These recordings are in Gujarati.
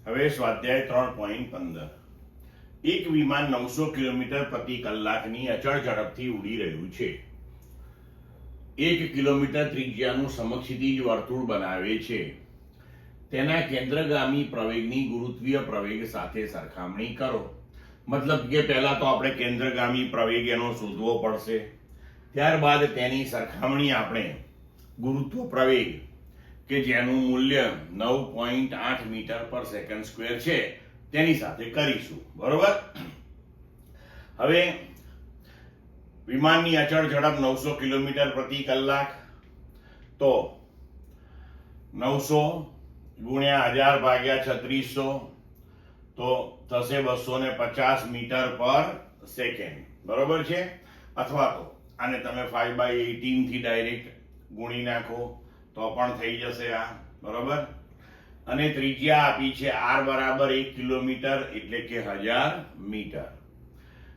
હવે સ્વાધ્યાય 3.15 એક વિમાન 900 કિલોમીટર પ્રતિ કલાકની અચળ ઝડપથી ઉડી રહ્યું છે. 1 કિલોમીટર ત્રિજ્યાનું સમક્ષિતિજ વર્તુળ બનાવે છે. તેના કેન્દ્રગામી પ્રવેગની ગુરુત્વીય પ્રવેગ સાથે સરખામણી કરો. મતલબ કે પહેલા તો આપણે કેન્દ્રગામી પ્રવેગ એનો શોધવો પડશે, ત્યારબાદ તેની સરખામણી આપણે ગુરુત્વ પ્રવેગ કે જેનું મૂલ્ય 9.8 મીટર પર સેકન્ડ સ્ક્વેર છે તેની સાથે કરીશું. બરોબર. હવે વિમાનની અચળ ઝડપ 900 કિલોમીટર પ્રતિ કલાક, તો 900 ગુણ્યા 1000 ભાગ્યા 3600 તો થશે 250 મીટર પર સેકન્ડ. બરોબર છે. અથવા તો આને તમે 5/18 થી ડાયરેક્ટ ગુણી નાખો તો પણ થઈ જશે આ. બરોબર. અને ત્રિજ્યા આપી છે r બરાબર 1 કિલોમીટર એટલે કે 1000 મીટર.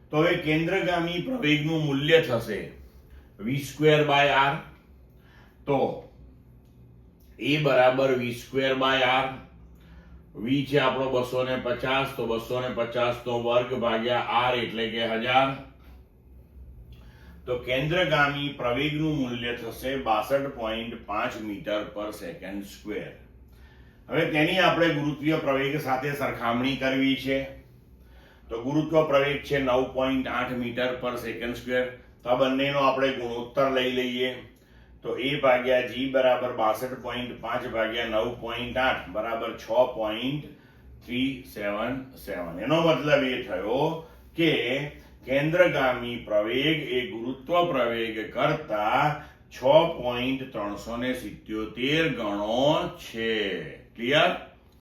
તો હવે કેન્દ્રગામી પ્રવેગનું મૂલ્ય થશે v²/r. તો a બરાબર v²/r. v છે આપણો 250, તો 250 નો વર્ગ ભાગ્યા r એટલે કે 1000. તો કેન્દ્રગામી પ્રવેગનું મૂલ્ય થશે 62.5 મીટર પર સેકન્ડ સ્ક્વેર. હવે તેની આપણે ગુરુત્વીય પ્રવેગ સાથે સરખામણી કરવી છે. તો ગુરુત્વ પ્રવેગ છે 9.8 મીટર પર સેકન્ડ સ્ક્વેર. તો આ બંનેનો આપણે ગુણોત્તર લઈ લઈએ. તો a ભાગ્યા g બરાબર 62.5 ભાગ્યા 9.8 બરાબર 6.377. એનો મતલબ એ થયો કે કેન્દ્રગામી પ્રવેગ એ ગુરુત્વ પ્રવેગ કરતા 6.377 ગણો છે. ક્લિયર?